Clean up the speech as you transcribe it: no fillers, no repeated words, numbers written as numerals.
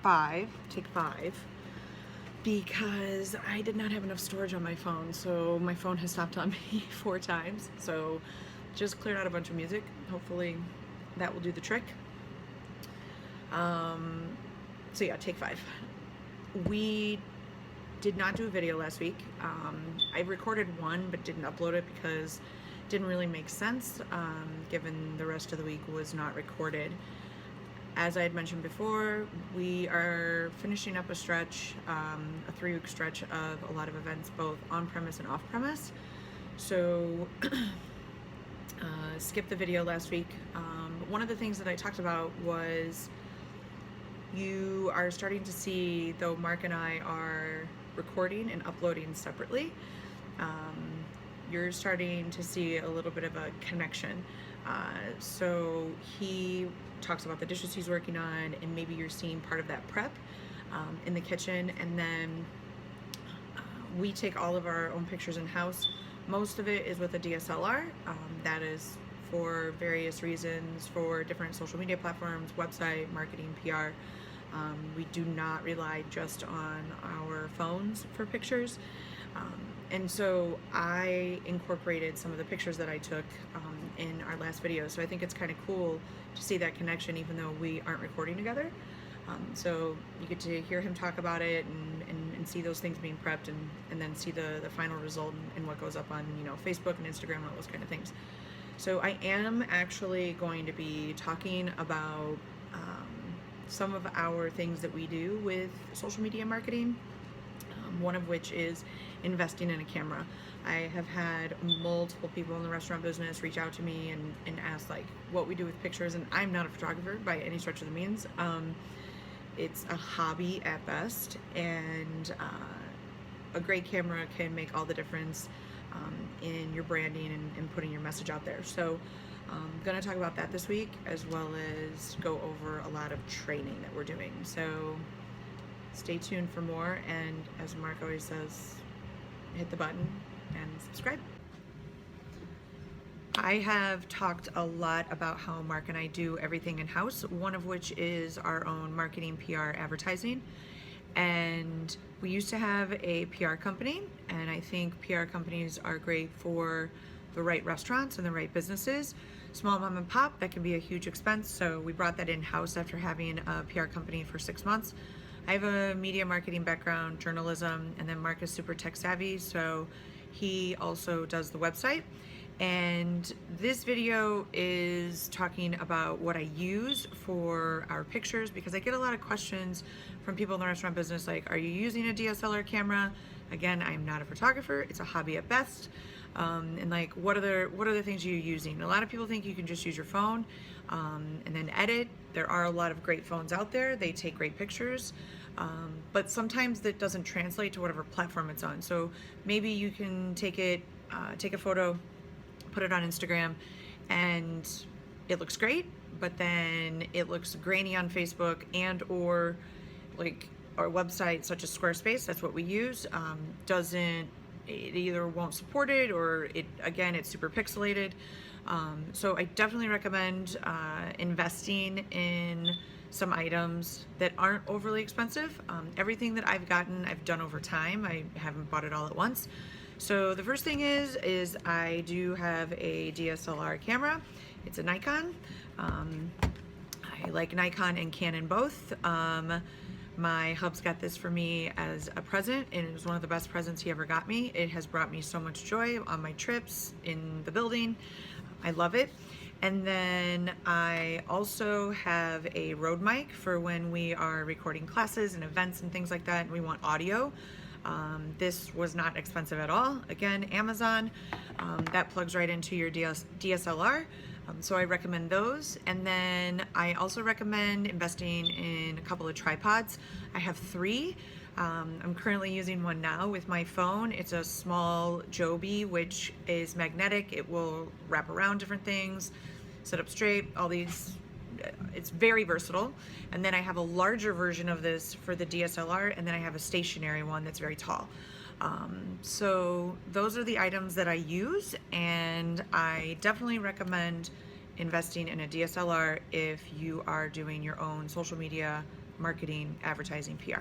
take five, because I did not have enough storage on my phone. So my phone has stopped on me 4 times. So just cleared out a bunch of music. Hopefully that will do the trick. So yeah, take five. We did not do a video last week. I recorded one but didn't upload it because it didn't really make sense, given the rest of the week was not recorded. As I had mentioned before, we are finishing up a stretch, a 3-week stretch of a lot of events, both on-premise and off-premise. So skipped the video last week. One of the things that I talked about was you are starting to see, though Mark and I are recording and uploading separately, you're starting to see a little bit of a connection. So he talks about the dishes he's working on, and maybe you're seeing part of that prep in the kitchen, and then we take all of our own pictures in-house. Most of it is with a DSLR. That is for various reasons, for different social media platforms, website, marketing, PR. We do not rely just on our phones for pictures. And so I incorporated some of the pictures that I took in our last video. So I think it's kind of cool to see that connection, even though we aren't recording together. So you get to hear him talk about it and see those things being prepped, and then see the final result and what goes up on, you know, Facebook and Instagram and all those kind of things. So I am actually going to be talking about some of our things that we do with social media marketing, one of which is investing in a camera. I have had multiple people in the restaurant business reach out to me and ask like what we do with pictures, and I'm not a photographer by any stretch of the means. It's a hobby at best, and a great camera can make all the difference in your branding and putting your message out there. So I'm going to talk about that this week, as well as go over a lot of training that we're doing. So stay tuned for more, and as Mark always says, hit the button and subscribe. I have talked a lot about how Mark and I do everything in-house, one of which is our own marketing, PR, advertising. And we used to have a PR company, and I think PR companies are great for the right restaurants and the right businesses. Small mom and pop, that can be a huge expense, so we brought that in-house after having a PR company for 6 months. I have a media marketing background, journalism, and then Mark is super tech savvy, so he also does the website. And this video is talking about what I use for our pictures, because I get a lot of questions from people in the restaurant business like, are you using a DSLR camera? Again, I'm not a photographer, it's a hobby at best. And like, what are the things you're using? A lot of people think you can just use your phone and then edit. There are a lot of great phones out there, they take great pictures, but sometimes that doesn't translate to whatever platform it's on. So maybe you can take a photo, put it on Instagram, and it looks great, but then it looks grainy on Facebook, and or like our website such as Squarespace, that's what we use, it either won't support it, or it's super pixelated. So I definitely recommend investing in some items that aren't overly expensive. Everything that I've gotten, I've done over time. I haven't bought it all at once. So the first thing is I do have a DSLR camera. It's a Nikon. I like Nikon and Canon both. My hubs got this for me as a present, and it was one of the best presents he ever got me. It has brought me so much joy on my trips, in the building. I love it. And then I also have a Rode mic for when we are recording classes and events and things like that, and we want audio. This was not expensive at all. Again, Amazon, that plugs right into your DSLR. So I recommend those. And then I also recommend investing in a couple of tripods. I have 3. I'm currently using one now with my phone. It's a small Joby, which is magnetic. It will wrap around different things, sit up straight, all these. It's very versatile. And then I have a larger version of this for the DSLR, and then I have a stationary one that's very tall. So those are the items that I use, and I definitely recommend investing in a DSLR if you are doing your own social media marketing, advertising, PR.